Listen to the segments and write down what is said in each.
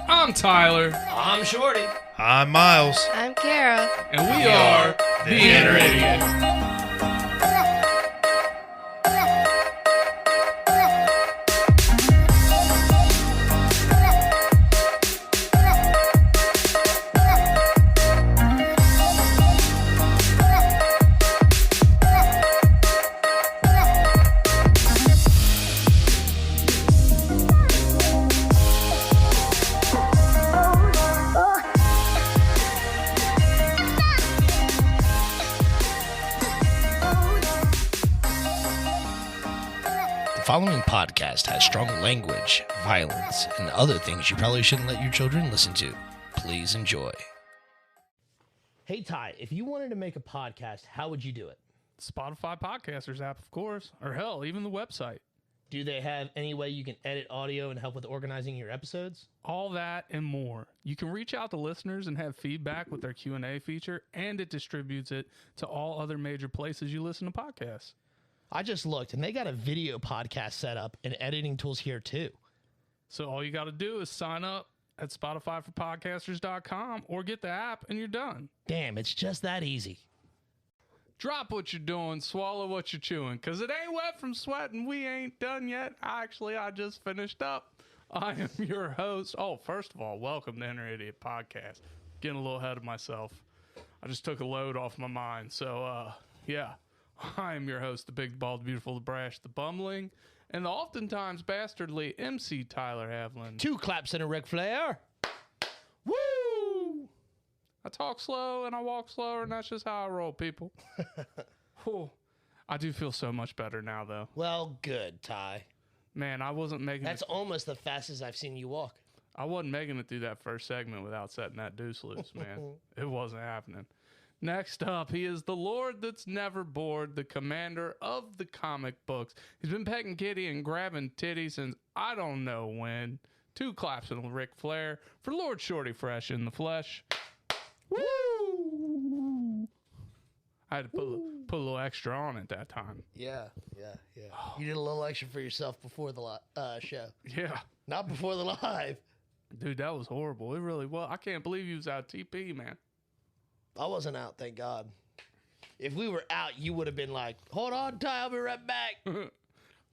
I'm Tyler. I'm Shorty. I'm Miles. I'm Kara. And we are the Inner Idiot. The following podcast has strong language, violence, and other things you probably shouldn't let your children listen to. Please enjoy. Hey, Ty, if you wanted to make a podcast, how would you do it? Spotify Podcasters app, of course. Or hell, even the website. Do they have any way you can edit audio and help with organizing your episodes? All that and more. You can reach out to listeners and have feedback with their Q&A feature, and it distributes it to all other major places you listen to podcasts. I just looked, and they got a video podcast set up and editing tools here, too. So all you got to do is sign up at SpotifyForPodcasters.com or get the app, and you're done. Damn, it's just that easy. Drop what you're doing, swallow what you're chewing, because it ain't wet from sweating. We ain't done yet. Actually, I just finished up. I am your host. Oh, first of all, welcome to Inner Idiot Podcast. Getting a little ahead of myself. I just took a load off my mind. So, yeah. I am your host, the big, bald, beautiful, the brash, the bumbling, and the oftentimes bastardly MC Tyler Havlin. 2 claps and a Ric Flair. Woo! I talk slow and I walk slower, and that's just how I roll, people. Whew. I do feel so much better now, though. Well, good, Ty. Man, I wasn't making That's almost the fastest I've seen you walk. I wasn't making it through that first segment without setting that deuce loose, man. It wasn't happening. Next up, he is the Lord that's never bored, the commander of the comic books. He's been pecking kitty and grabbing titty since I don't know when. 2 claps and a Ric Flair for Lord Shorty Fresh in the flesh. Woo! I had to put a little extra on it that time. Yeah. You did a little extra for yourself before the show. Yeah. Not before the live. Dude, that was horrible. It really was. I can't believe you was out TP, man. I wasn't out, thank God. If we were out, you would have been like, hold on, Ty, I'll be right back.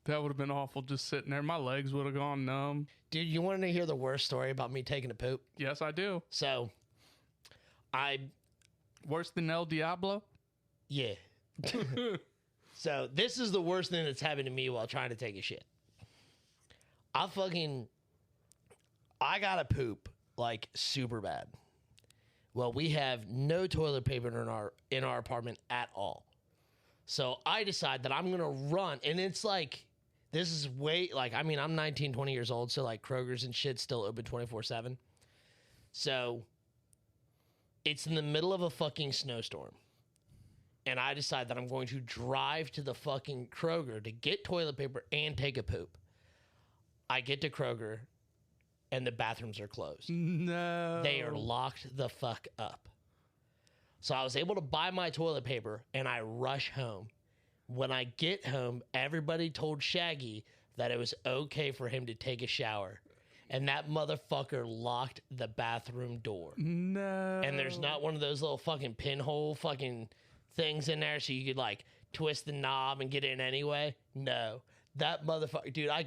That would have been awful just sitting there. My legs would have gone numb. Dude, you want to hear the worst story about me taking a poop? Yes, I do. So, Worse than El Diablo? Yeah. So, this is the worst thing that's happened to me while trying to take a shit. I gotta poop, like, super bad. Well, we have no toilet paper in our apartment at all. So I decide that I'm going to run. And it's like, this is I'm 19, 20 years old. So like Kroger's and shit still open 24/7. So it's in the middle of a fucking snowstorm. And I decide that I'm going to drive to the fucking Kroger to get toilet paper and take a poop. I get to Kroger. And the bathrooms are closed. No. They are locked the fuck up. So I was able to buy my toilet paper, and I rush home. When I get home, everybody told Shaggy that it was okay for him to take a shower. And that motherfucker locked the bathroom door. No. And there's not one of those little fucking pinhole fucking things in there so you could, like, twist the knob and get in anyway. No. That motherfucker, dude, I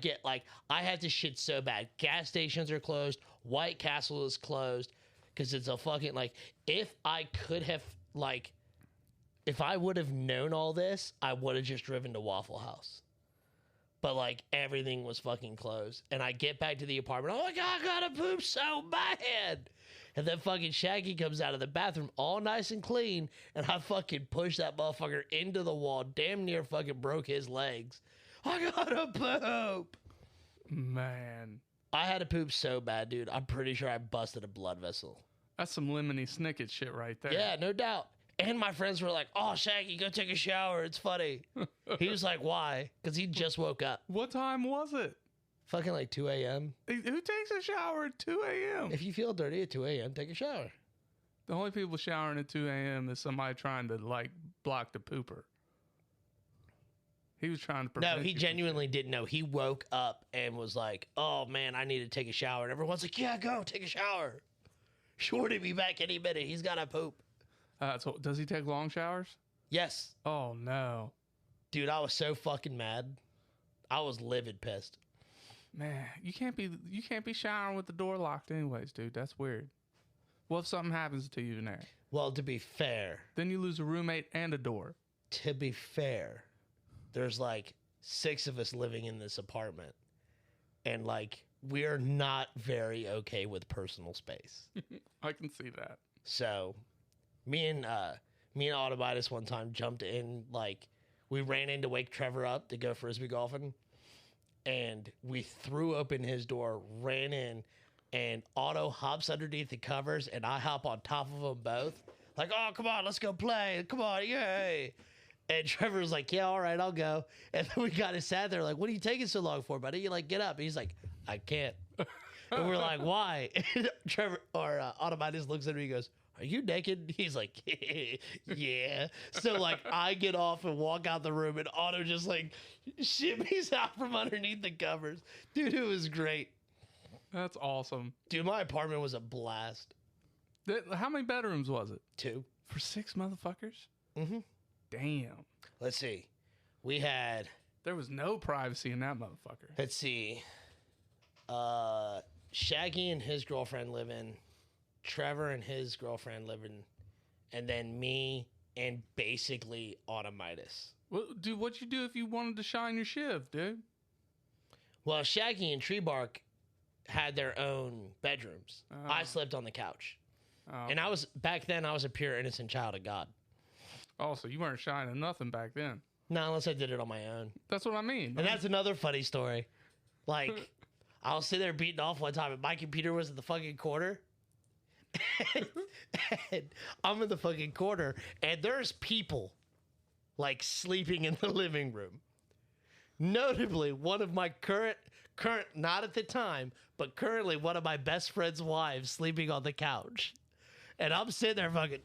have to shit so bad. Gas stations are closed. White Castle is closed because it's a fucking, like, if I would have known all this, I would have just driven to Waffle House. But, like, everything was fucking closed. And I get back to the apartment. Oh, my God, I gotta poop so bad. And then fucking Shaggy comes out of the bathroom all nice and clean. And I fucking push that motherfucker into the wall. Damn near fucking broke his legs. I gotta poop. Man. I had to poop so bad, dude. I'm pretty sure I busted a blood vessel. That's some lemony snicket shit right there. Yeah, no doubt. And my friends were like, oh, Shaggy, go take a shower. It's funny. He was like, why? Because he just woke up. What time was it? Fucking like 2 a.m. Who takes a shower at 2 a.m.? If you feel dirty at 2 a.m., take a shower. The only people showering at 2 a.m. is somebody trying to, like, block the pooper. He was trying to No, prevent he you from genuinely didn't know. He woke up and was like, "Oh man, I need to take a shower." And everyone's like, "Yeah, go take a shower." Shorty be back any minute. He's got to poop. So does he take long showers? Yes, Oh no, dude, I was so fucking mad. I was livid pissed. man, you can't be showering with the door locked, anyways, dude. That's weird. What if something happens to you in there? Well, to be fair, Then you lose a roommate and a door. there's like 6 of us living in this apartment, and like we're not very okay with personal space. I can see that. So, me and Autobitus one time jumped in, like we ran in to wake Trevor up to go frisbee golfing, and we threw open his door, ran in, and Otto hops underneath the covers, and I hop on top of them both, like, "Oh, come on, let's go play, come on, yay!" And Trevor's like, "Yeah, all right, I'll go." And then we kind of sat there like, "What are you taking so long for, buddy? You like get up?" And he's like, "I can't." And we're like, "Why?" And Trevor or Autobitus looks at me and goes, "Are you naked?" He's like, "Yeah." So like I get off and walk out the room, and Otto just like shimmies out from underneath the covers. Dude, it was great. That's awesome. Dude, my apartment was a blast. How many bedrooms was it? 2. For 6 motherfuckers? Mm-hmm. Damn. Let's see. We had, There was no privacy in that motherfucker. let's see, Shaggy and his girlfriend living, Trevor and his girlfriend living, and then me and basically Automitis. Well, dude, what'd you do if you wanted to shine your shiv, dude? Well, Shaggy and Treebark had their own bedrooms. I slept on the couch. Oh. And I was, back then, I was a pure innocent child of God. Also, you weren't shining nothing back then. No, unless I did it on my own. That's what I mean. And that's another funny story. Like, I was sitting there beating off one time, and my computer was in the fucking corner. And I'm in the fucking corner, and there's people, like, sleeping in the living room. Notably, one of my current, not at the time, but currently one of my best friend's wives sleeping on the couch. And I'm sitting there fucking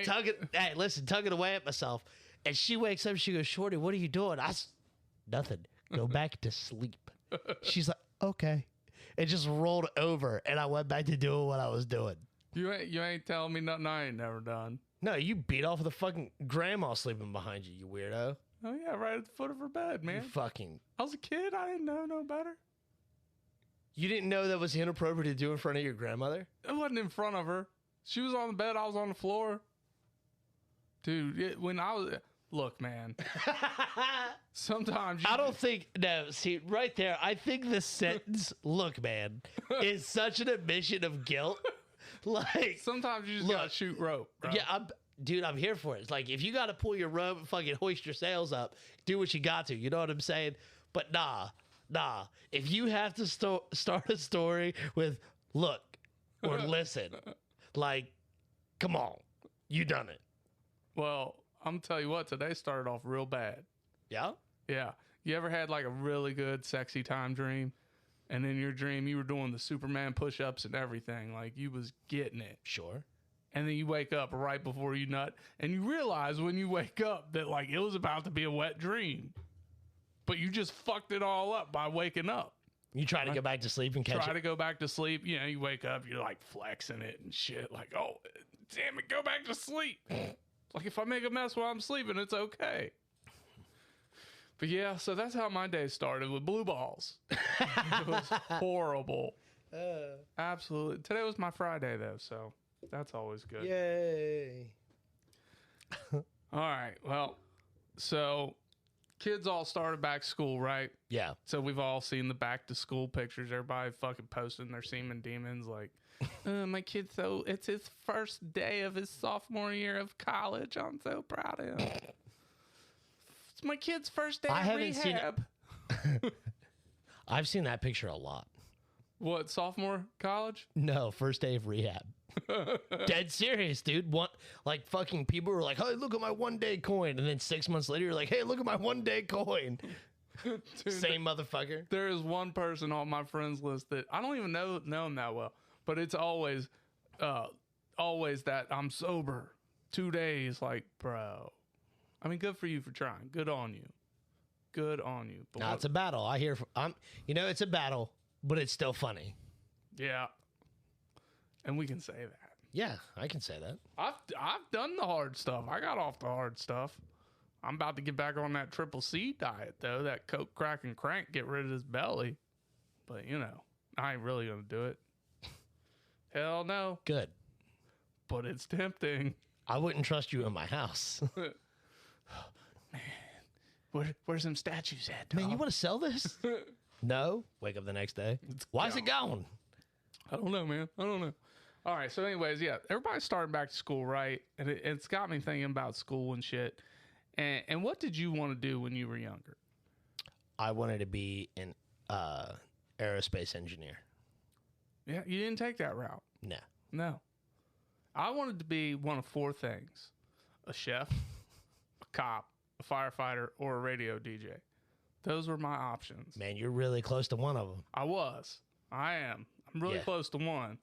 tugging away at myself. And she wakes up, she goes, "Shorty, what are you doing?" Nothing. Go back to sleep. She's like, "Okay." It just rolled over, and I went back to doing what I was doing. You ain't telling me nothing I ain't never done. No, you beat off the fucking grandma sleeping behind you, you weirdo. Oh yeah, right at the foot of her bed, man. You fucking... I was a kid. I didn't know no better. You didn't know that was inappropriate to do in front of your grandmother? It wasn't in front of her. She was on the bed. I was on the floor. Dude, look, man. Sometimes I don't think... No, see, right there, I think the sentence, "Look, man," is such an admission of guilt. Like... Sometimes you just gotta shoot rope, bro. Yeah, I'm here for it. It's like, if you got to pull your rope and fucking hoist your sails up, do what you got to. You know what I'm saying? But nah. If you have to start a story with "look" or "listen," like, come on. You done it. Well, I'm gonna tell you what, today started off real bad. Yeah? Yeah. You ever had like a really good sexy time dream? And in your dream, you were doing the Superman push-ups and everything. Like, you was getting it. Sure. And then you wake up right before you nut. And you realize when you wake up that, like, it was about to be a wet dream. But you just fucked it all up by waking up. You try to go back to sleep and catch Try it. to go back to sleep. You know, you wake up, you're, like, flexing it and shit. Like, oh, damn it, go back to sleep. Like, if I make a mess while I'm sleeping, it's okay. But yeah, so that's how my day started, with blue balls. It was horrible. Absolutely. Today was my Friday, though, so that's always good. Yay. All right. Well, so kids all started back school, right? Yeah. So we've all seen the back to school pictures. Everybody fucking posting their semen demons like, my kid, so it's his first day of his sophomore year of college. I'm so proud of him. It's my kid's first day of rehab. I've seen that picture a lot. What, sophomore college? No, first day of rehab. Dead serious, dude. Like, fucking people were like, "Hey, look at my 1-day coin," and then 6 months later, you're like, "Hey, look at my 1-day coin." Dude, same motherfucker. There is one person on my friends list that I don't even know him that well, but it's always that I'm sober 2 days. Like, bro, I mean, good for you for trying. Good on you. Good on you. But No, it's a battle. I hear. It's a battle, but it's still funny. yeah. And we can say that. Yeah, I can say that. I've done the hard stuff. I got off the hard stuff. I'm about to get back on that triple C diet though. That coke, crack, and crank. Get rid of this belly. But I ain't really gonna do it. Hell no. Good. But it's tempting. I wouldn't trust you in my house. Man, where's them statues at, dog? Man, you want to sell this? No. Wake up the next day. Why is it gone? I don't know, man. I don't know. All right. So, anyways, yeah, everybody's starting back to school, right? And it's got me thinking about school and shit. And what did you want to do when you were younger? I wanted to be an aerospace engineer. Yeah, you didn't take that route. No. I wanted to be one of four things: a chef, a cop, a firefighter, or a radio DJ. Those were my options. Man, you're really close to one of them. I am. I'm really Yeah. close to one.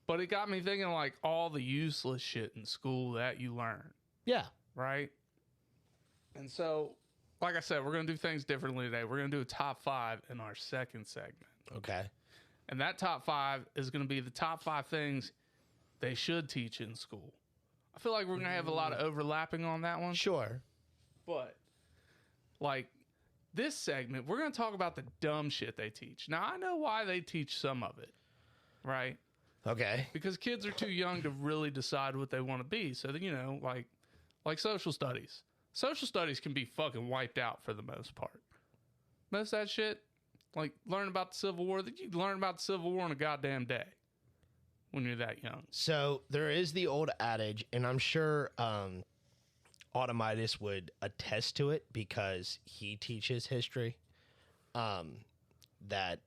But it got me thinking like all the useless shit in school that you learn, Yeah. right? And so, like I said, we're going to do things differently today. We're going to do a top 5 in our second segment. Okay. And that top 5 is going to be the top 5 things they should teach in school. I feel like we're going to have a lot of overlapping on that one. Sure. But, like, this segment, we're going to talk about the dumb shit they teach. Now, I know why they teach some of it, right? Okay. Because kids are too young to really decide what they want to be. So, like social studies. Social studies can be fucking wiped out for the most part. Most of that shit, like learn about the Civil War, you learn about the Civil War in a goddamn day when you're that young. So there is the old adage, and I'm sure Automitis would attest to it because he teaches history, that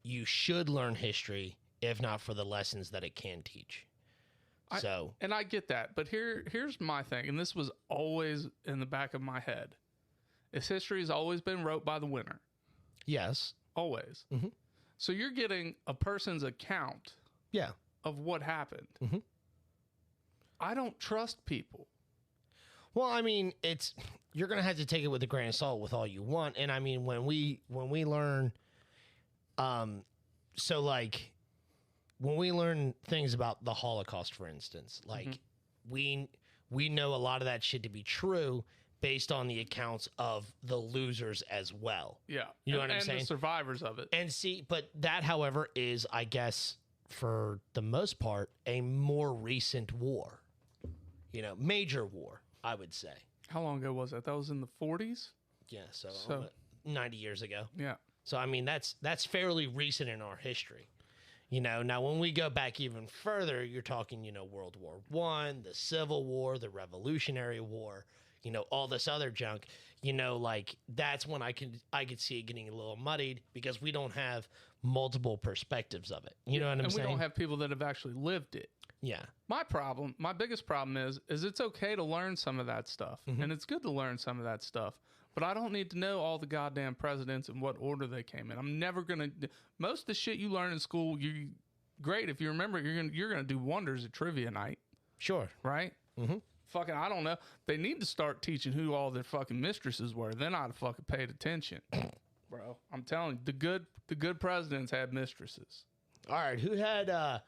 you should learn history, if not for the lessons that it can teach. And I get that, but here's my thing, and this was always in the back of my head, is history has always been wrote by the winner. Yes. Always. Mm-hmm. So you're getting a person's account Yeah. of what happened. Mm-hmm. I don't trust people. Well, I mean, you're gonna have to take it with a grain of salt with all you want. And I mean, when we learn, so like when we learn things about the Holocaust, for instance, like we know a lot of that shit to be true based on the accounts of the losers as well. Yeah, you know what I'm saying? And the survivors of it. And see, but that, however, is, I guess, for the most part, a more recent war. Major war, I would say. How long ago was that? That was in the 40s? Yeah, so 90 years ago. Yeah. So, I mean, that's fairly recent in our history. Now when we go back even further, you're talking, World War I, the Civil War, the Revolutionary War, all this other junk, like that's when I could see it getting a little muddied because we don't have multiple perspectives of it. You know what I'm saying? And we don't have people that have actually lived it. Yeah. My biggest problem is it's okay to learn some of that stuff. Mm-hmm. And it's good to learn some of that stuff. But I don't need to know all the goddamn presidents and what order they came in. I'm never going to... Most of the shit you learn in school, great. If you remember, you're gonna do wonders at trivia night. Sure. Right? Mm-hmm. Fucking, I don't know. They need to start teaching who all their fucking mistresses were. Then I'd have fucking paid attention. Bro, I'm telling you, the good presidents had mistresses. All right. Who had...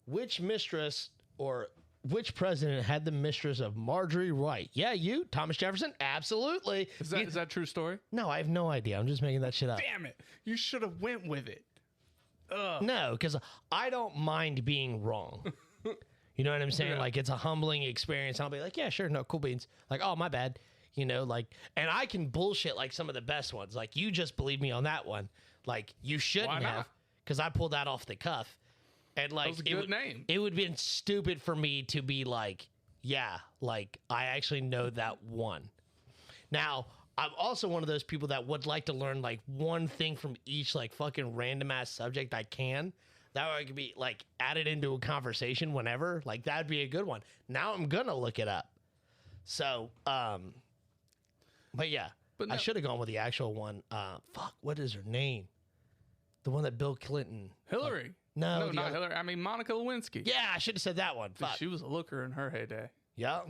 which mistress or which president had the mistress of Marjorie Wright? Yeah, you, Thomas Jefferson? Absolutely. Is that a true story? No, I have no idea. I'm just making that shit up. Damn it. You should have went with it. Ugh. No, because I don't mind being wrong. You know what I'm saying? Yeah. Like, it's a humbling experience. I'll be like, yeah, sure, no, cool beans. Like, oh, my bad. Like, and I can bullshit like some of the best ones. Like, you just believe me on that one. Like, you shouldn't Why not? have, because I pulled that off the cuff. And like, That was a good name. It would have been stupid for me to be like, yeah, like I actually know that one. Now, I'm also one of those people that would like to learn like one thing from each like fucking random ass subject I can. That way I could be like added into a conversation whenever. Like that'd be a good one. Now I'm gonna look it up. So, but yeah, But no- I should have gone with the actual one. What is her name? The one that Bill Clinton. Hillary. No, No, the not other- Hillary. I mean, Monica Lewinsky. Yeah, I should have said that one. Fuck. She was a looker in her heyday. Yeah.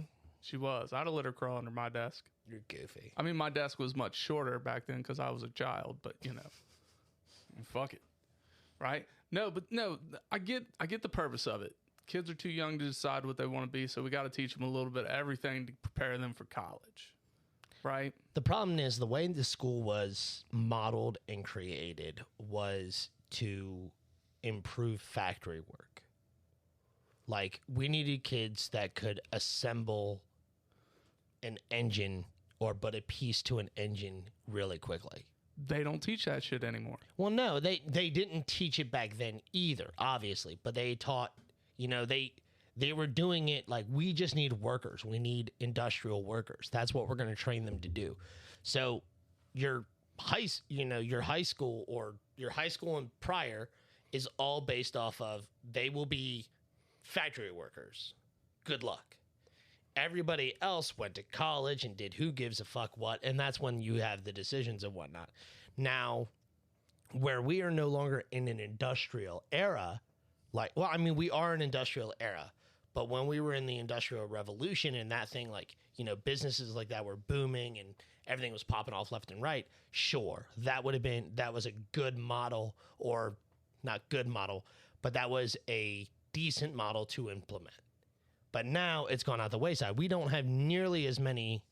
She was. I'd have let her crawl under my desk. You're goofy. I mean, my desk was much shorter back then because I was a child, but you know, fuck it, right? No, but no, I get the purpose of it. Kids are too young to decide what they want to be, so we got to teach them a little bit of everything to prepare them for college, right? The problem is the way the school was modeled and created was to improve factory work. Like, we needed kids that could assemble an engine or but a piece to an engine really quickly. They don't teach that shit anymore. Well, no, they didn't teach it back then either, obviously, but they taught, you know, they were doing it like, we just need workers. We need industrial workers. That's what we're going to train them to do. So your high school or your high school and prior is all based off of they will be factory workers. Good luck. Everybody else went to college and did who gives a fuck what, and that's when you have the decisions and whatnot. Now, where we are no longer in an industrial era, like, well, I mean, we are an industrial era, but when we were in the Industrial Revolution and that thing, like, you know, businesses like that were booming and everything was popping off left and right, sure, that was a good model, or not good model, but that was a decent model to implement. But now it's gone out the wayside. We don't have nearly as many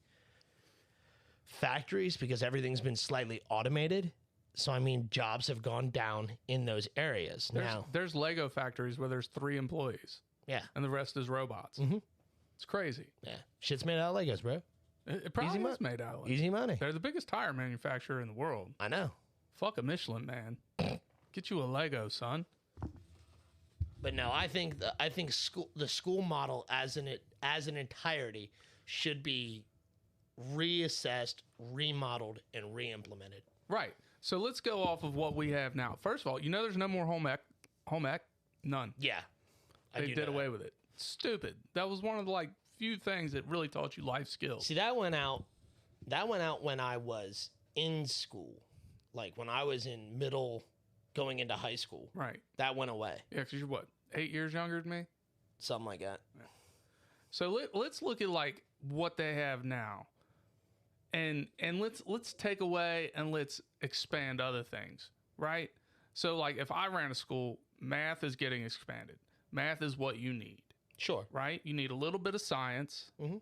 factories because everything's been slightly automated. So, I mean, jobs have gone down in those areas. There's Lego factories where there's 3 employees. Yeah. And the rest is robots. Mm-hmm. It's crazy. Yeah. Shit's made out of Legos, bro. It probably is made out of Legos. Easy money. They're the biggest tire manufacturer in the world. I know. Fuck a Michelin, man. Get you a Lego, son. But no, I think the school model as an entirety should be reassessed, remodeled, and re-implemented. Right. So let's go off of what we have now. First of all, you know there's no more home ec? None. Yeah. They did away with it. Stupid. That was one of the like few things that really taught you life skills. See, that went out when I was in school. Like when I was in middle going into high school. Right. That went away. Yeah, because you're what, 8 years younger than me? Something like that. Yeah. So let's look at like what they have now. And let's take away and let's expand other things, right? So like if I ran a school, math is getting expanded. Math is what you need. Sure. Right? You need a little bit of science. Mm-hmm.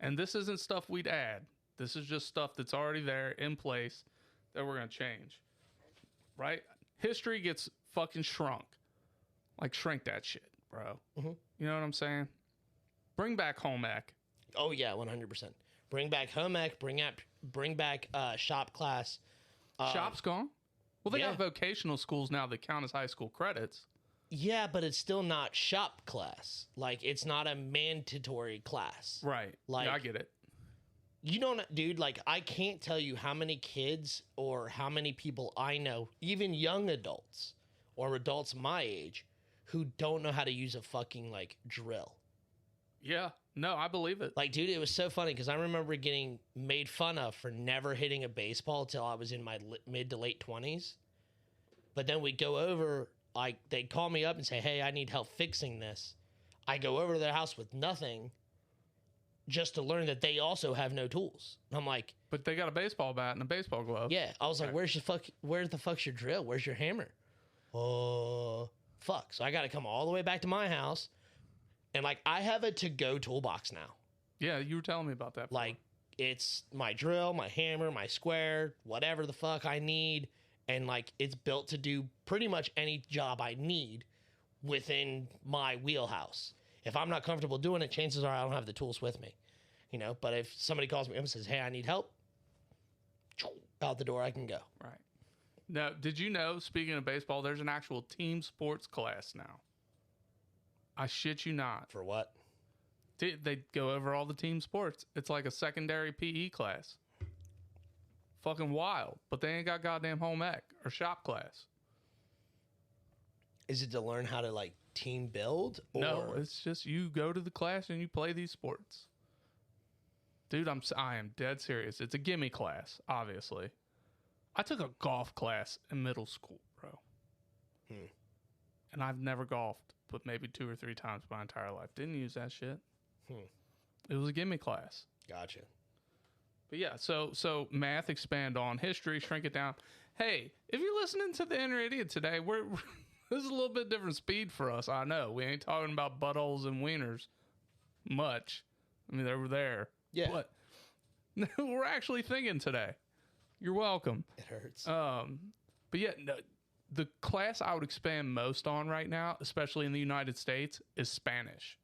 And this isn't stuff we'd add. This is just stuff that's already there in place that we're going to change. Right? History gets fucking shrunk. Like, shrink that shit, bro. Mm-hmm. You know what I'm saying? Bring back home ec. Oh, yeah, 100%. Bring back home ec. Bring back shop class. Shop's gone? Well, they yeah. got vocational schools now that count as high school credits. Yeah, but it's still not shop class. Like, it's not a mandatory class. Right. Like, yeah, I get it. You don't, dude, like, I can't tell you how many kids or how many people I know, even young adults or adults my age, who don't know how to use a fucking, like, drill. Yeah. No, I believe it. Like, dude, it was so funny because I remember getting made fun of for never hitting a baseball till I was in my mid to late 20s. But then we go over, like, they'd call me up and say, hey, I need help fixing this. I go over to their house with nothing just to learn that they also have no tools. And I'm like... But they got a baseball bat and a baseball glove. Yeah. I was like, where's the fuck's your drill? Where's your hammer? Oh, fuck. So I got to come all the way back to my house. And, like, I have a to-go toolbox now. Yeah, you were telling me about that before. Like, it's my drill, my hammer, my square, whatever the fuck I need. And, like, it's built to do pretty much any job I need within my wheelhouse. If I'm not comfortable doing it, chances are I don't have the tools with me. You know, but if somebody calls me up and says, hey, I need help, out the door I can go. Right. Now, did you know, speaking of baseball, there's an actual team sports class now? I shit you not. For what? They go over all the team sports. It's like a secondary PE class. Fucking wild. But they ain't got goddamn home ec or shop class. Is it to learn how to, like, team build? Or? No, it's just you go to the class and you play these sports. Dude, I am dead serious. It's a gimme class, obviously. I took a golf class in middle school, bro. And I've never golfed, but maybe 2 or 3 times my entire life. Didn't use that shit. It was a gimme class. Gotcha. But yeah, so math, expand on history, shrink it down. Hey, if you're listening to the Inner Idiot today, we're this is a little bit different speed for us. I know we ain't talking about buttholes and wieners much. I mean, they were there. Yeah. But we're actually thinking today. You're welcome. It hurts. But yeah, no, the class I would expand most on right now, especially in the United States, is Spanish.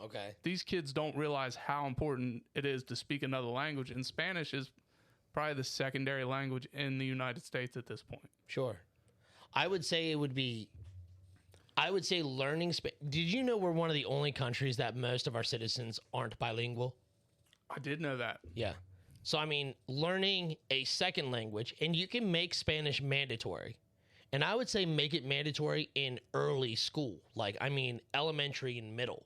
Okay. These kids don't realize how important it is to speak another language, and Spanish is probably the secondary language in the United States at this point. Sure. I would say learning Did you know we're one of the only countries that most of our citizens aren't bilingual? I did know that. Yeah. So, I mean, learning a second language, and you can make Spanish mandatory. And I would say make it mandatory in early school, like, I mean, elementary and middle.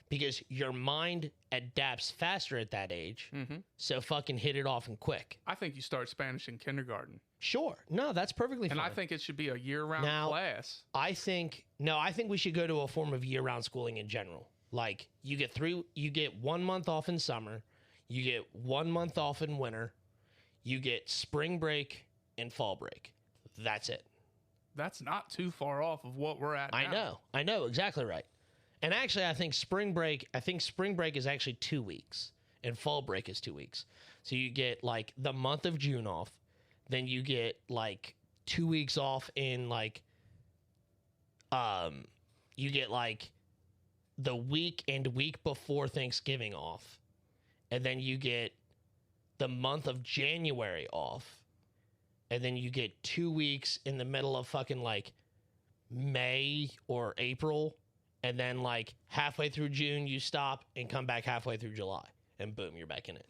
Because your mind adapts faster at that age. Mm-hmm. So fucking hit it off and quick. I think you start Spanish in kindergarten. Sure. No, that's perfectly fine. And I think it should be a year-round class. I think we should go to a form of year-round schooling in general. Like, you get 1 month off in summer, you get 1 month off in winter, you get spring break and fall break. That's it. That's not too far off of what we're at now. I know, exactly right. And actually, I think spring break is actually 2 weeks, and fall break is 2 weeks. So you get like the month of June off, then you get like 2 weeks off in like, you get like the week and week before Thanksgiving off, and then you get the month of January off, and then you get 2 weeks in the middle of fucking like May or April. And then, like, halfway through June, you stop and come back halfway through July. And boom, you're back in it.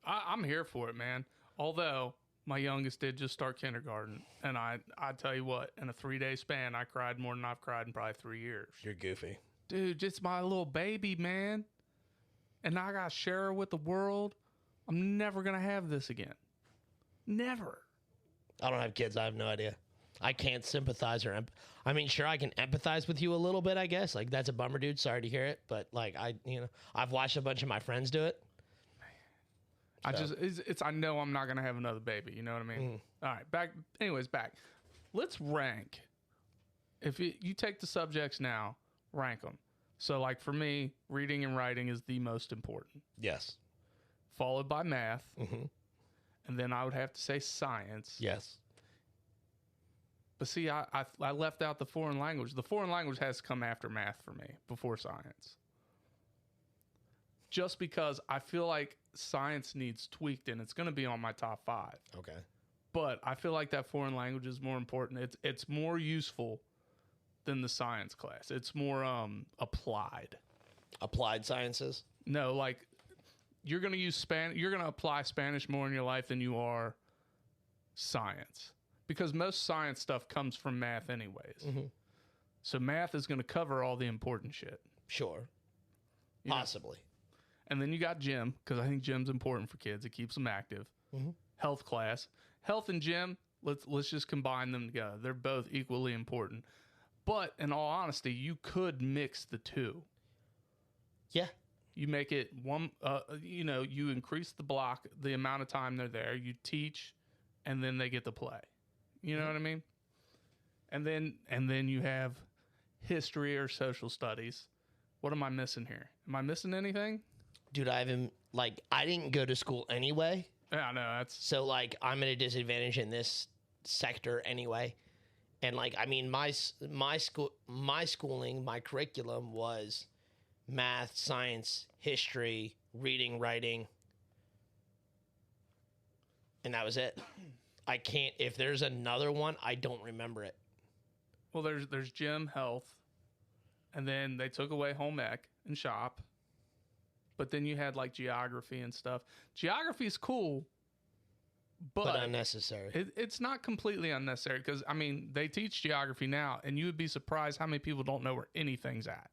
I'm here for it, man. Although, my youngest did just start kindergarten. And I tell you what, in a 3-day span, I cried more than I've cried in probably 3 years. You're goofy. Dude, just my little baby, man. And now I got to share her with the world. I'm never going to have this again. Never. I don't have kids. I have no idea. I can't sympathize or I mean, sure, I can empathize with you a little bit, I guess. Like, that's a bummer, dude. Sorry to hear it. But, like, I've watched a bunch of my friends do it. I know I'm not going to have another baby. You know what I mean? All right, back. Let's rank. If you take the subjects now, rank them. So, like, for me, reading and writing is the most important. Yes. Followed by math. Mm-hmm. And then I would have to say science. Yes. But see, I left out the foreign language. The foreign language has to come after math for me, before science. Just because I feel like science needs tweaked, and it's going to be on my top 5. Okay. But I feel like that foreign language is more important. It's more useful than the science class. It's more applied. Applied sciences? No, like you're going to use Spanish. You're going to apply Spanish more in your life than you are science. Because most science stuff comes from math anyways. Mm-hmm. So math is going to cover all the important shit. Sure. Possibly. And then you got gym, because I think gym's important for kids. It keeps them active. Mm-hmm. Health class. Health and gym, let's just combine them together. They're both equally important. But in all honesty, you could mix the two. Yeah. You make it one, you increase the block, the amount of time they're there. You teach, and then they get to play. You know what I mean? And then you have history or social studies. What am I missing here? Am I missing anything? Dude, I didn't go to school anyway. Yeah, I know. That's so, like, I'm at a disadvantage in this sector anyway. And, like, I mean, my schooling, my curriculum was math, science, history, reading, writing. And that was it. I can't, if there's another one, I don't remember it. Well, there's gym, health, and then they took away home ec and shop. But then you had like geography and stuff. Geography is cool, but unnecessary. It's not completely unnecessary because, I mean, they teach geography now, and you would be surprised how many people don't know where anything's at.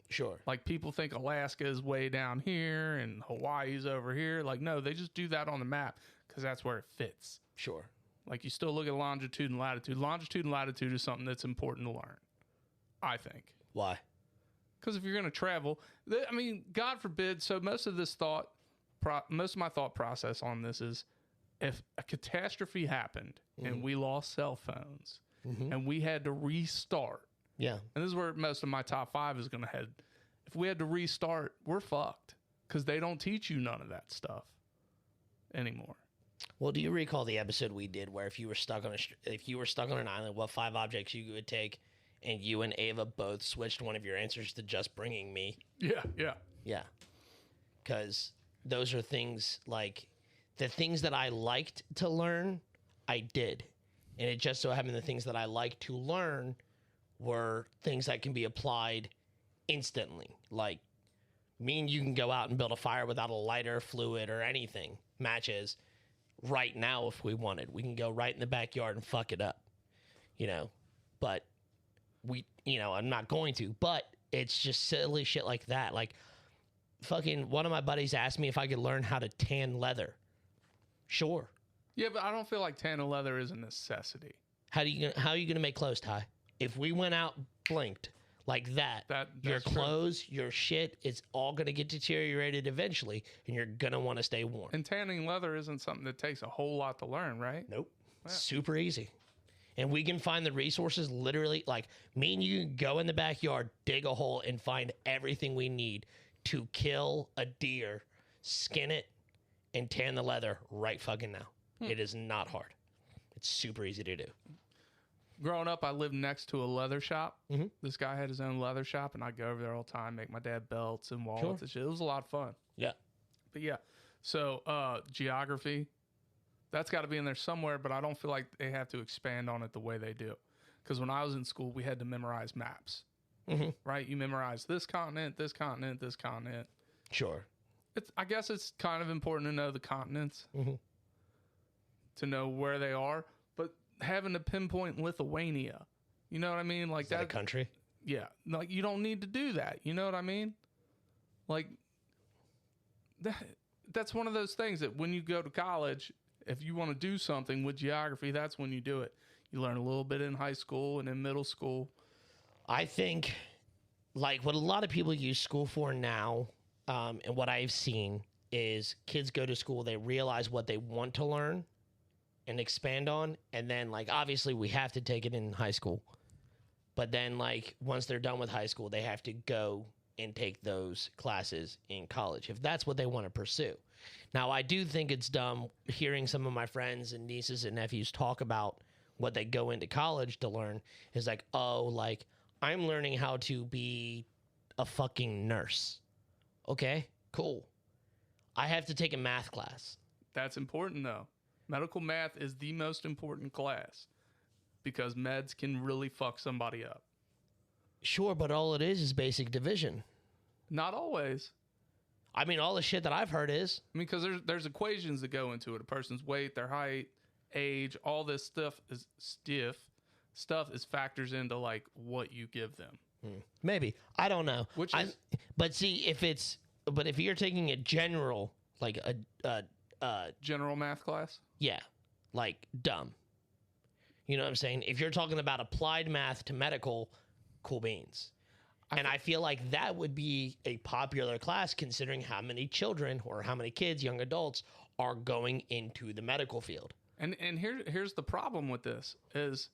Sure. Like, people think Alaska is way down here and Hawaii's over here. Like, no, they just do that on the map because that's where it fits. Sure. Like, you still look at longitude and latitude. Longitude and latitude is something that's important to learn, I think. Why? Because if you're going to travel, I mean, God forbid. So most of my thought process on this is, if a catastrophe happened and we lost cell phones and we had to restart. Yeah. And this is where most of my top 5 is going to head. If we had to restart, we're fucked, because they don't teach you none of that stuff anymore. Well, do you recall the episode we did where if you were stuck on an island, what 5 objects you would take, and you and Ava both switched one of your answers to just bringing me? Yeah. Because those are things like the things that I liked to learn, I did. And it just so happened the things that I liked to learn were things that can be applied instantly. Like, me and you can go out and build a fire without a lighter, fluid, or anything, matches, right now if we wanted. We can go right in the backyard and fuck it up, But I'm not going to. But it's just silly shit like that. Like, fucking one of my buddies asked me if I could learn how to tan leather. Sure. Yeah, but I don't feel like tan leather is a necessity. How are you gonna make clothes, Ty? If we went out blinked like that your clothes, your shit, it's all gonna get deteriorated eventually, and you're gonna want to stay warm. And tanning leather isn't something that takes a whole lot to learn, right? Nope. Yeah. Super easy. And we can find the resources literally, like me and you can go in the backyard, dig a hole, and find everything we need to kill a deer, skin it, and tan the leather right fucking now. It is not hard. It's super easy to do. Growing up, I lived next to a leather shop. Mm-hmm. This guy had his own leather shop, and I'd go over there all the time, make my dad belts and wallets and shit. It was a lot of fun. Yeah. But yeah, so geography, that's got to be in there somewhere, but I don't feel like they have to expand on it the way they do. Because when I was in school, we had to memorize maps, right? You memorize this continent, this continent, this continent. Sure. I guess it's kind of important to know the continents, to know where they are, but having to pinpoint Lithuania, you know what I mean? Like, is that a country? Yeah. Like, you don't need to do that. You know what I mean? Like, that's one of those things that when you go to college, if you want to do something with geography, that's when you do it. You learn a little bit in high school and in middle school. I think, like, what a lot of people use school for now, and what I've seen is kids go to school, they realize what they want to learn and expand on, and then, like, obviously we have to take it in high school, but then, like, once they're done with high school, they have to go and take those classes in college if that's what they want to pursue. Now, I do think it's dumb hearing some of my friends and nieces and nephews talk about what they go into college to learn is like, oh, like, I'm learning how to be a fucking nurse. Okay, cool. I have to take a math class. That's important, though. Medical math is the most important class because meds can really fuck somebody up. Sure, but all it is basic division. Not always. I mean, all the shit that I've heard is. I mean, because there's equations that go into it. A person's weight, their height, age, all this stuff is factors into, like, what you give them. Maybe. I don't know. But see, if you're taking a general, like a general math class? Yeah. Like, dumb. You know what I'm saying? If you're talking about applied math to medical, cool beans. And I feel like that would be a popular class considering how many children or how many kids, young adults, are going into the medical field. And here's the problem with this is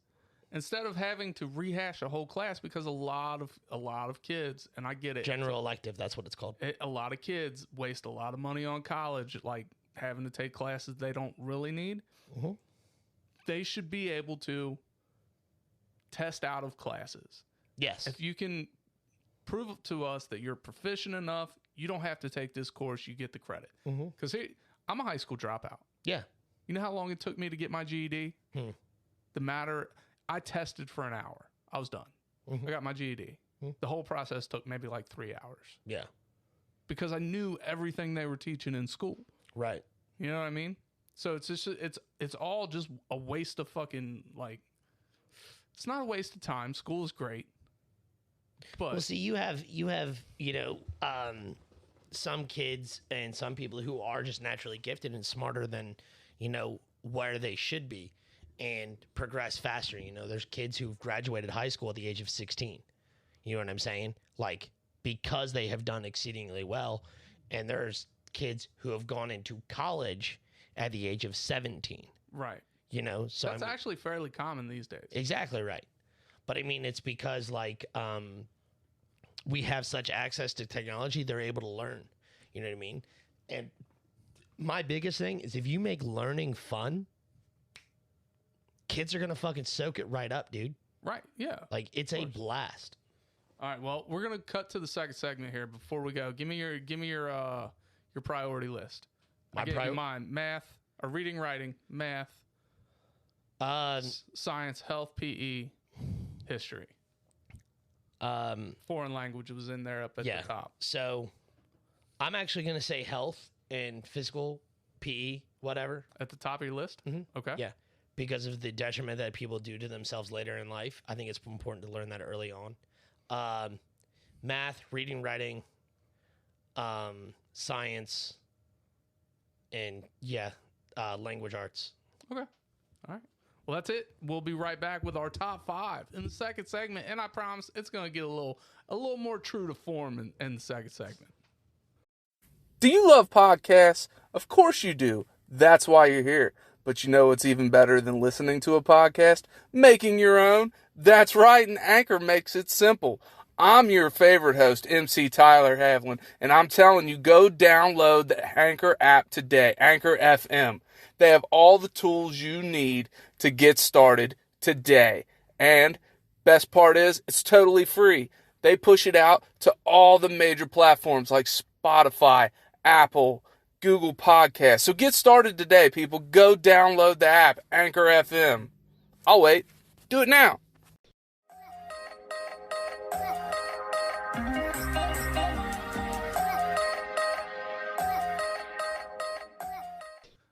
instead of having to rehash a whole class, because a lot of kids, and I get it. General elective, that's what it's called. A lot of kids waste a lot of money on college, like having to take classes they don't really need. They should be able to test out of classes. Yes. If you can prove to us that you're proficient enough, you don't have to take this course, you get the credit. Because I'm a high school dropout. Yeah. You know how long it took me to get my GED? I tested for an hour. I was done. I got my GED. The whole process took maybe like 3 hours. Yeah. Because I knew everything they were teaching in school. Right. You know what I mean? So it's all just a waste of fucking, like, it's not a waste of time. School is great. But well, see, you have some kids and some people who are just naturally gifted and smarter than, where they should be and progress faster. There's kids who've graduated high school at the age of 16. You know what I'm saying? Like, because they have done exceedingly well. And there's kids who have gone into college at the age of 17. Right. You know, so that's actually fairly common these days. Exactly right. But I mean, it's because like we have such access to technology, they're able to learn. You know what I mean? And my biggest thing is if you make learning fun, kids are going to fucking soak it right up, dude. Right. Yeah. Like it's a blast. All right. Well, we're gonna cut to the second segment here. Before we go, give me your priority list. I get in mind: math, or reading, writing, math, science, health, PE, history. Foreign language was in there up at the top. So I'm actually gonna say health and physical, PE, whatever. At the top of your list. Mm-hmm. Okay. Yeah. Because of the detriment that people do to themselves later in life, I think it's important to learn that early on. Math, reading, writing, science, and language arts. Okay. All right. Well, that's it. We'll be right back with our top 5 in the second segment, and I promise it's going to get a little more true to form in the second segment. Do you love podcasts? Of course you do. That's why you're here. But you know what's even better than listening to a podcast? Making your own. That's right, and Anchor makes it simple. I'm your favorite host, MC Tyler Havlin, and I'm telling you, go download the Anchor app today, Anchor FM. They have all the tools you need to get started today. And best part is, it's totally free. They push it out to all the major platforms like Spotify, Apple, Google Podcasts. So get started today, people. Go download the app, Anchor FM. I'll wait. Do it now.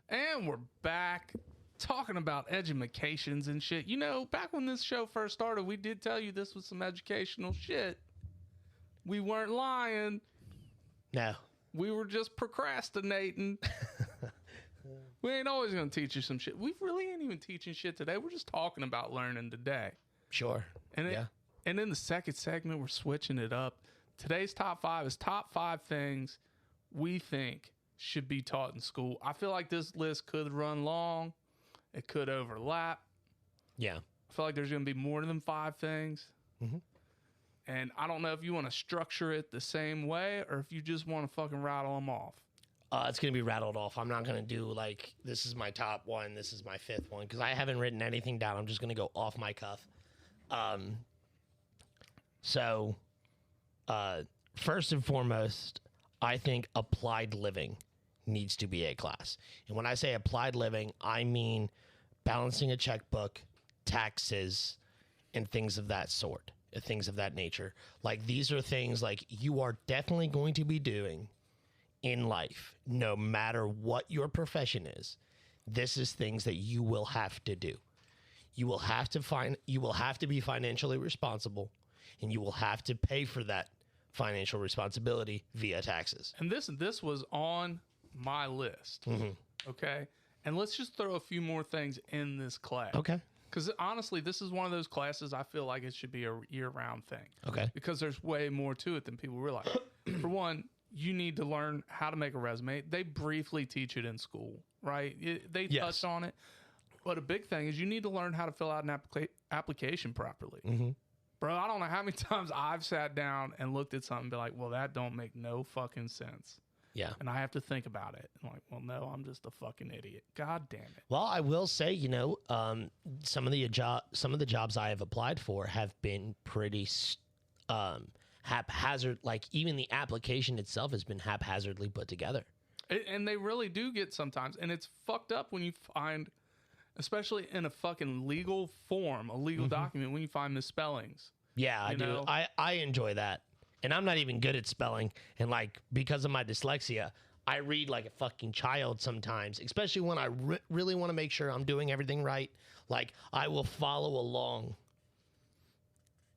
And we're back talking about edumacations and shit. You know, back when this show first started, we did tell you this was some educational shit. We weren't lying. No. We were just procrastinating. We ain't always going to teach you some shit. We really ain't even teaching shit today. We're just talking about learning today. Sure. And and in the second segment, we're switching it up. Today's top 5 is top 5 things we think should be taught in school. I feel like this list could run long. It could overlap. Yeah. I feel like there's going to be more than 5 things. Mm-hmm. And I don't know if you want to structure it the same way or if you just want to fucking rattle them off. It's going to be rattled off. I'm not going to do like, this is my top one, this is my 5th one, because I haven't written anything down. I'm just going to go off my cuff. First and foremost, I think applied living needs to be a class. And when I say applied living, I mean balancing a checkbook, taxes, and things of that sort, things of that nature. Like these are things like you are definitely going to be doing in life, no matter what your profession is. This is things that you will have to do. You will have to be financially responsible, and you will have to pay for that financial responsibility via taxes. And this was on my list. Mm-hmm. Okay. And let's just throw a few more things in this class. Okay. Because honestly, this is one of those classes I feel like it should be a year-round thing. Okay. Because there's way more to it than people realize. For one, you need to learn how to make a resume. They briefly teach it in school, right? They touch on it. But a big thing is you need to learn how to fill out an application properly. Mm-hmm. Bro, I don't know how many times I've sat down and looked at something and be like, well, that don't make no fucking sense. Yeah. And I have to think about it. I'm like, well, no, I'm just a fucking idiot. God damn it. Well, I will say, some of the jobs I have applied for have been pretty haphazard. Like even the application itself has been haphazardly put together. And they really do get sometimes. And it's fucked up when you find, especially in a fucking legal form, a legal document, when you find misspellings. Yeah, I do. I enjoy that. And I'm not even good at spelling. And like, because of my dyslexia, I read like a fucking child sometimes, especially when I really want to make sure I'm doing everything right. Like I will follow along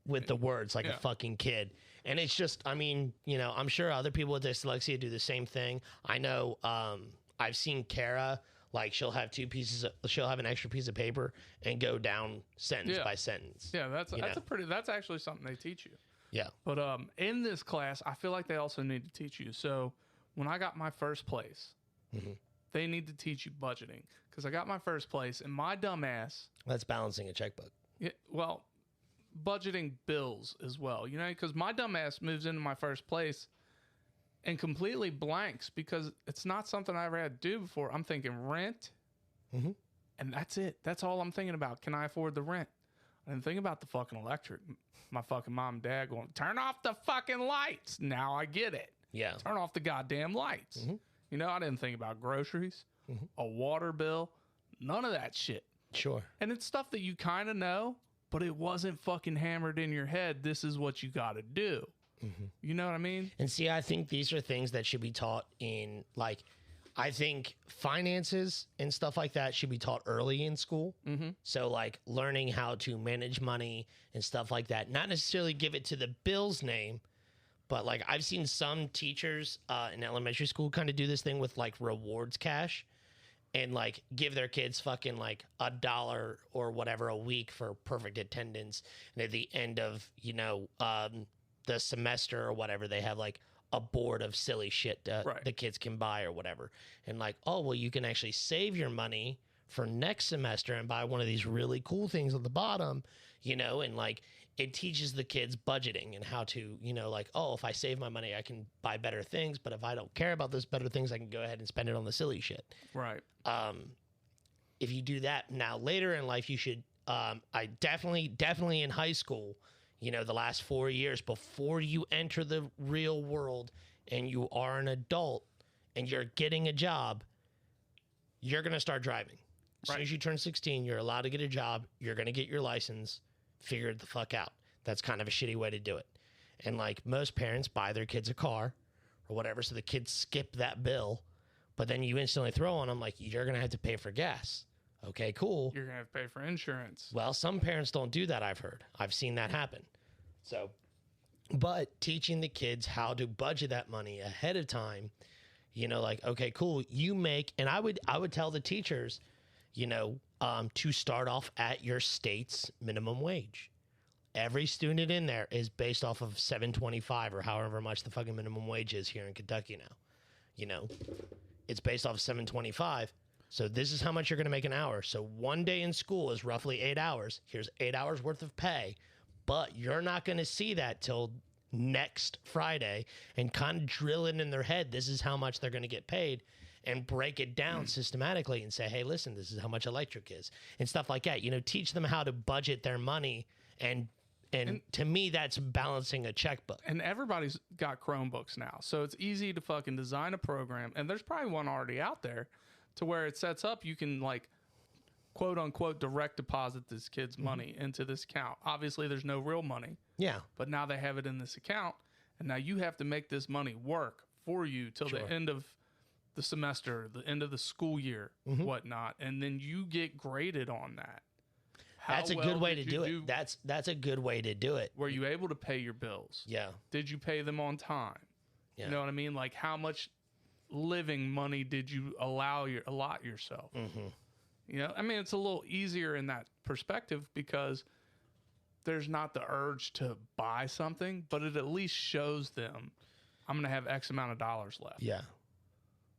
with the words like a fucking kid. And it's just, I mean, I'm sure other people with dyslexia do the same thing. I know, I've seen Kara, like she'll have she'll have an extra piece of paper and go down sentence by sentence. Yeah, that's actually something they teach you. Yeah. But in this class, I feel like they also need to teach you. So when I got my first place, they need to teach you budgeting because I got my first place and my dumb ass. That's balancing a checkbook. Yeah, well, budgeting bills as well, you know, because my dumb ass moves into my first place and completely blanks because it's not something I ever had to do before. I'm thinking rent, and that's it. That's all I'm thinking about. Can I afford the rent? I didn't think about the fucking electric. My fucking mom and dad going, turn off the fucking lights. Now I get it. Yeah. Turn off the goddamn lights. You know, I didn't think about groceries, a water bill, none of that shit. Sure. And it's stuff that you kind of know, but it wasn't fucking hammered in your head. This is what you got to do. You know what I mean? And see, I think these are things that should be taught in, like, I think finances and stuff like that should be taught early in school. So, like, learning how to manage money and stuff like that. Not necessarily give it to the bill's name, but, like, I've seen some teachers in elementary school kind of do this thing with, like, rewards cash and, like, give their kids fucking, like, $1 or whatever a week for perfect attendance. And at the end of, you know, the semester or whatever, they have, like, a board of silly shit the kids can buy or whatever. And like, oh, well, you can actually save your money for next semester and buy one of these really cool things at the bottom, you know, and like it teaches the kids budgeting and how to, you know, like, oh, if I save my money, I can buy better things. But if I don't care about those better things, I can go ahead and spend it on the silly shit. Right. If you do that now later in life, you should, I definitely in high school, you know, the last 4 years before you enter the real world and you are an adult and you're getting a job, you're going to start driving. As soon as you turn 16, you're allowed to get a job. You're going to get your license. Figure it the fuck out. That's kind of a shitty way to do it. And like most parents buy their kids a car or whatever, so the kids skip that bill. But then you instantly throw on them like, you're going to have to pay for gas. Okay, cool. You're going to have to pay for insurance. Well, some parents don't do that, I've heard. I've seen that happen. So, but teaching the kids how to budget that money ahead of time, you know, like, okay, cool, you make, and I would tell the teachers, you know, to start off at your state's minimum wage. Every student in there is based off of $7.25 or however much the fucking minimum wage is here in Kentucky now. You know, it's based off of $7.25. So this is how much you're going to make an hour. So one day in school is roughly 8 hours. Here's 8 hours worth of pay. But you're not going to see that till next Friday and kind of drill it in their head. This is how much they're going to get paid and break it down systematically and say, hey, listen, this is how much electric is and stuff like that. You know, teach them how to budget their money. And to me, that's balancing a checkbook. And everybody's got Chromebooks now. So it's easy to fucking design a program. And there's probably one already out there to where it sets up, you can like, quote unquote, direct deposit this kid's money into this account. Obviously, there's no real money. Yeah. But now they have it in this account. And now you have to make this money work for you till the end of the semester, the end of the school year, whatnot. And then you get graded on that. That's a good way to do it. That's a good way to do it. Were you able to pay your bills? Yeah. Did you pay them on time? Yeah. You know what I mean? Like how much living money did you allot yourself? You know, I mean, it's a little easier in that perspective because there's not the urge to buy something, but it at least shows them I'm going to have X amount of dollars left. Yeah.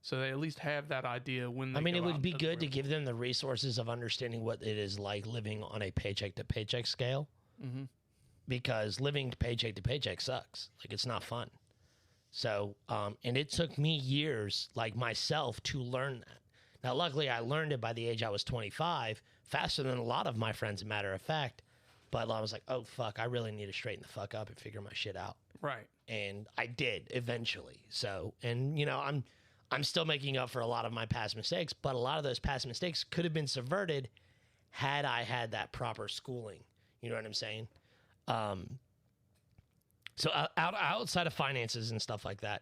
So they at least have that idea when they I mean, go it would out be into the good to real give them the resources of understanding what it is like living on a paycheck to paycheck scale. Because living paycheck to paycheck sucks. Like, it's not fun. So, and it took me years, like myself, to learn that. Now, luckily, I learned it by the age I was 25, faster than a lot of my friends, a matter of fact. But I was like, oh, fuck, I really need to straighten the fuck up and figure my shit out. Right. And I did eventually. So, and, you know, I'm still making up for a lot of my past mistakes, but a lot of those past mistakes could have been subverted had I had that proper schooling. You know what I'm saying? So outside of finances and stuff like that,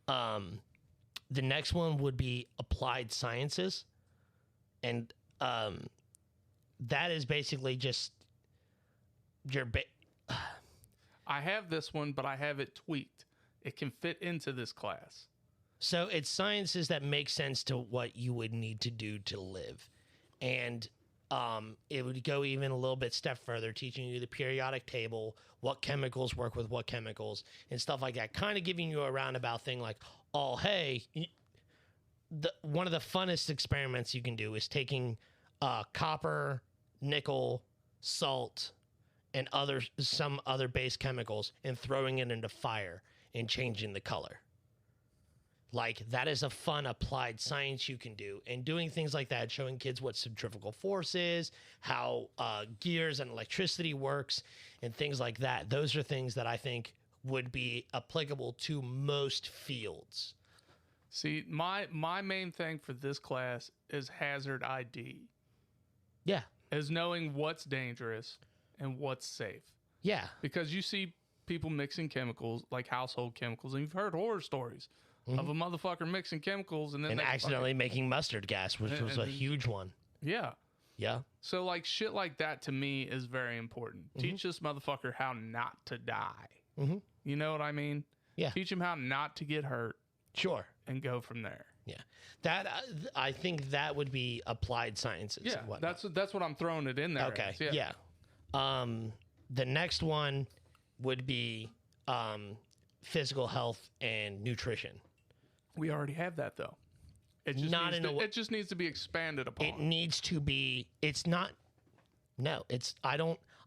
the next one would be applied sciences. And that is basically just your... I have this one, but I have it tweaked. It can fit into this class. So it's sciences that make sense to what you would need to do to live. And It would go even a little bit step further, teaching you the periodic table, what chemicals work with what chemicals, and stuff like that. Kind of giving you a roundabout thing like, oh, hey, one of the funnest experiments you can do is taking copper, nickel, salt, and some other base chemicals and throwing it into fire and changing the color. Like, that is a fun applied science you can do. And doing things like that, showing kids what centrifugal force is, how gears and electricity works, and things like that. Those are things that I think would be applicable to most fields. See, my main thing for this class is hazard ID. Yeah. Is knowing what's dangerous and what's safe. Yeah. Because you see people mixing chemicals, like household chemicals, and you've heard horror stories of a motherfucker mixing chemicals and then accidentally making mustard gas, which was a huge one. Yeah. Yeah. So like shit like that to me is very important. Teach this motherfucker how not to die. You know what I mean? Yeah. Teach him how not to get hurt. Sure. And go from there. Yeah. That I think that would be applied sciences. Yeah. And whatnot. That's what I'm throwing it in there. Okay. As. Yeah. The next one would be physical health and nutrition. We already have that though. It just needs to be expanded upon. It needs to be. It's not. No, it's.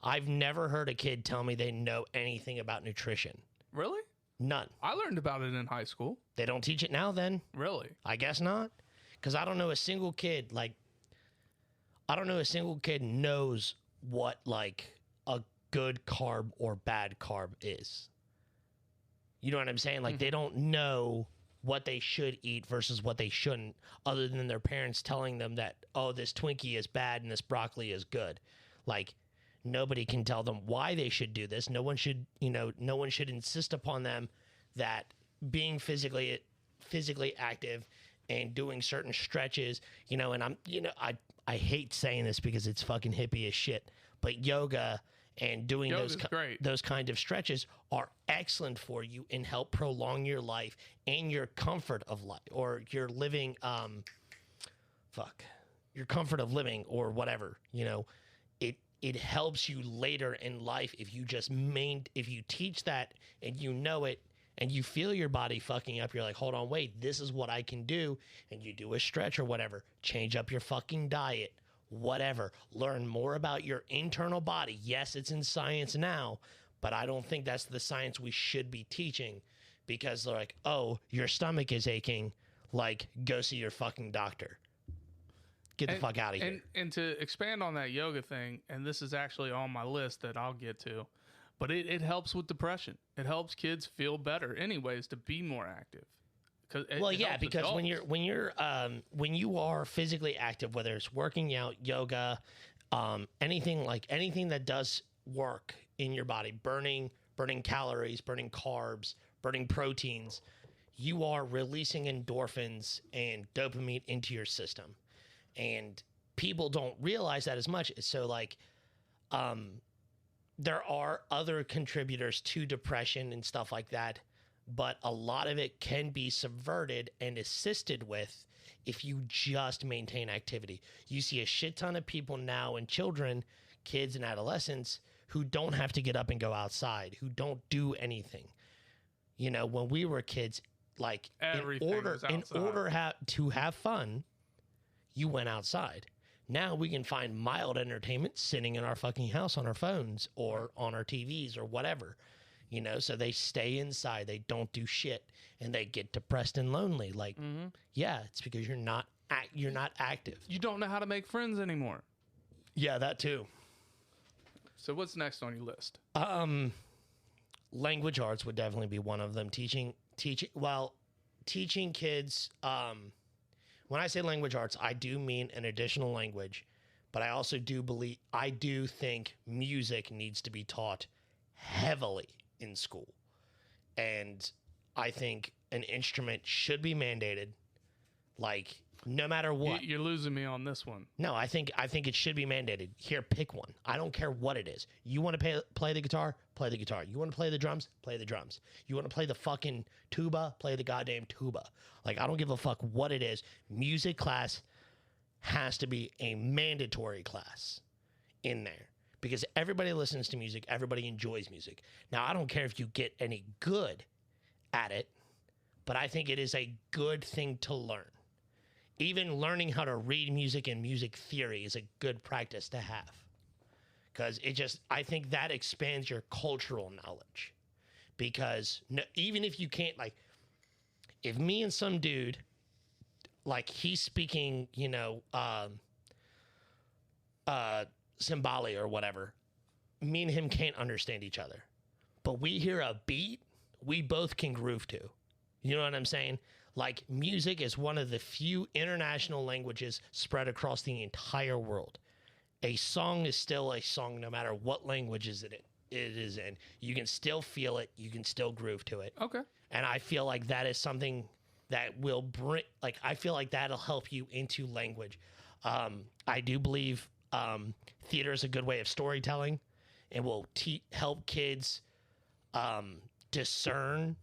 I've never heard a kid tell me they know anything about nutrition. Really? None. I learned about it in high school. They don't teach it now. Then. Really? I guess not. Because I don't know a single kid knows what like a good carb or bad carb is. You know what I'm saying? Like they don't know what they should eat versus what they shouldn't, other than their parents telling them that, oh, this Twinkie is bad and this broccoli is good. Like nobody can tell them why they should do this. No one should insist upon them that being physically active and doing certain stretches, and I hate saying this because it's fucking hippie as shit, but yoga and doing those kind of stretches are excellent for you and help prolong your life and your comfort of life, or your living, your comfort of living or whatever. It helps you later in life if you teach that and you know it and you feel your body fucking up. You're like, hold on, wait, this is what I can do. And you do a stretch or whatever, change up your fucking diet, whatever, learn more about your internal body. Yes, it's in science now, but I don't think that's the science we should be teaching, because they're like, oh, your stomach is aching, like go see your fucking doctor. Get the fuck out of here. And to expand on that yoga thing, and this is actually on my list that I'll get to, but it helps with depression. It helps kids feel better anyways, to be more active. Because when you are physically active, whether it's working out, yoga, anything that does work in your body, burning calories, burning carbs, burning proteins, you are releasing endorphins and dopamine into your system. And people don't realize that as much. So there are other contributors to depression and stuff like that, but a lot of it can be subverted and assisted with if you just maintain activity. You see a shit ton of people now, and children, kids and adolescents, who don't have to get up and go outside, who don't do anything. When we were kids, like in order to have fun, you went outside. Now we can find mild entertainment sitting in our fucking house on our phones or on our TVs or whatever. So they stay inside, they don't do shit, and they get depressed and lonely. Like, yeah, it's because you're not active. You don't know how to make friends anymore. Yeah, that too. So what's next on your list? Language arts would definitely be one of them. Teaching kids. When I say language arts, I do mean an additional language, but I also do think music needs to be taught heavily in school. And I think an instrument should be mandated, like no matter what. You're losing me on this one. No, I think it should be mandated. Here, pick one. I don't care what it is. You want to play the guitar? Play the guitar. You want to play the drums? Play the drums. You want to play the fucking tuba? Play the goddamn tuba. Like, I don't give a fuck what it is. Music class has to be a mandatory class in there because everybody listens to music, everybody enjoys music. Now, I don't care if you get any good at it, but I think it is a good thing to learn. Even learning how to read music and music theory is a good practice to have because I think that expands your cultural knowledge. Because even if you can't, like, if me and some dude, like, he's speaking, Simbali or whatever, me and him can't understand each other. But we hear a beat, we both can groove to. You know what I'm saying? Like, music is one of the few international languages spread across the entire world. A song is still a song no matter what language it is in. You can still feel it. You can still groove to it. Okay. And I feel like that is something that will bring, like, I feel like that'll help you into language. I do believe theater is a good way of storytelling and will help kids discern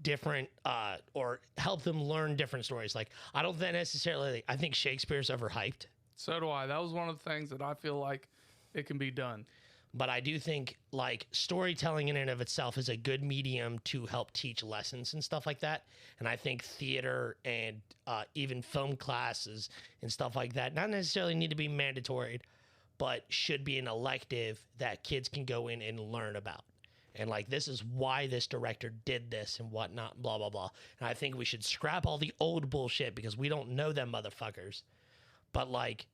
different or help them learn different stories. Like, I don't think necessarily, I think Shakespeare's overhyped. So do I. That was one of the things that I feel like it can be done. But I do think, like, storytelling in and of itself is a good medium to help teach lessons and stuff like that. And I think theater and even film classes and stuff like that not necessarily need to be mandatory, but should be an elective that kids can go in and learn about. And, like, this is why this director did this and whatnot, blah, blah, blah. And I think we should scrap all the old bullshit because we don't know them motherfuckers. But, like,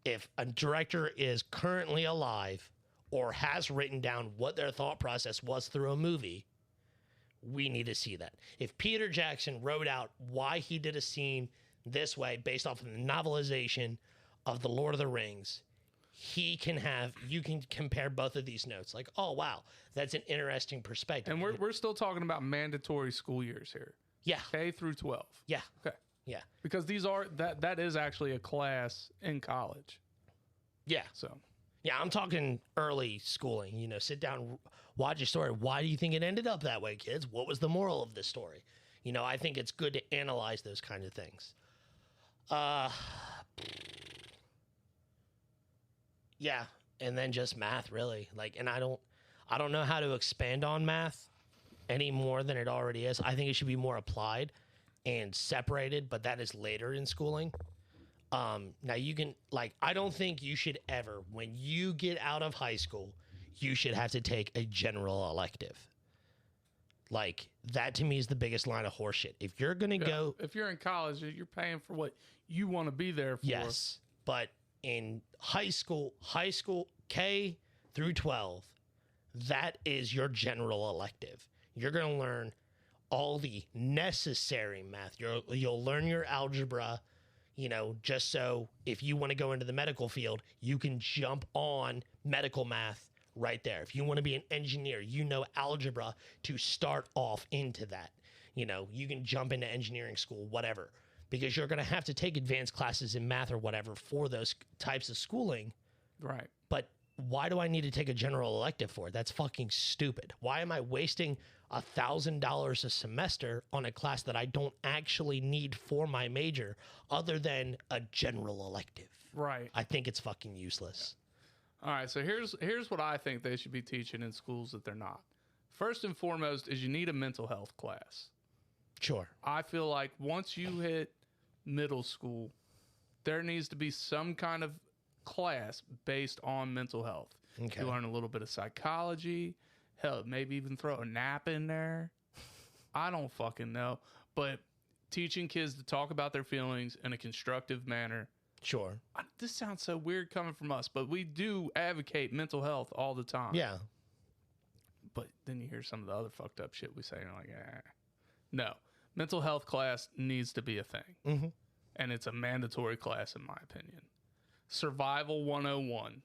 if a director is currently alive or has written down what their thought process was through a movie, we need to see that. If Peter Jackson wrote out why he did a scene this way based off of the novelization of The Lord of the Rings, you can compare both of these notes. Like, oh, wow, that's an interesting perspective. And we're still talking about mandatory school years here. Yeah. K through 12. Yeah. Okay. Yeah. Because that is actually a class in college. Yeah. So. Yeah, I'm talking early schooling. Sit down, watch a story. Why do you think it ended up that way, kids? What was the moral of this story? I think it's good to analyze those kind of things. Yeah, and then just math, really. Like, and I don't know how to expand on math any more than it already is. I think it should be more applied and separated, but that is later in schooling. Now you can, like, I don't think you should ever, when you get out of high school, you should have to take a general elective. Like, that to me is the biggest line of horseshit. If you're going to go... If you're in college, you're paying for what you want to be there for. Yes, but in high school, K through 12, that is your general elective. You're going to learn all the necessary math. You'll learn your algebra, just so if you want to go into the medical field, you can jump on medical math right there. If you want to be an engineer, algebra to start off into that. You can jump into engineering school, whatever, because you're going to have to take advanced classes in math or whatever for those types of schooling. Right. But why do I need to take a general elective for it? That's fucking stupid. Why am I wasting $1,000 a semester on a class that I don't actually need for my major other than a general elective? Right. I think it's fucking useless. All right, so here's what I think they should be teaching in schools that they're not. First and foremost is you need a mental health class. Sure. I feel like once you hit middle school, there needs to be some kind of class based on mental health. Okay. You learn a little bit of psychology. Hell, maybe even throw a nap in there. I don't fucking know. But teaching kids to talk about their feelings in a constructive manner. Sure. This sounds so weird coming from us, but we do advocate mental health all the time. Yeah. But then you hear some of the other fucked up shit we say, and you're like, No. Mental health class needs to be a thing. Mm-hmm. And it's a mandatory class, in my opinion. Survival 101,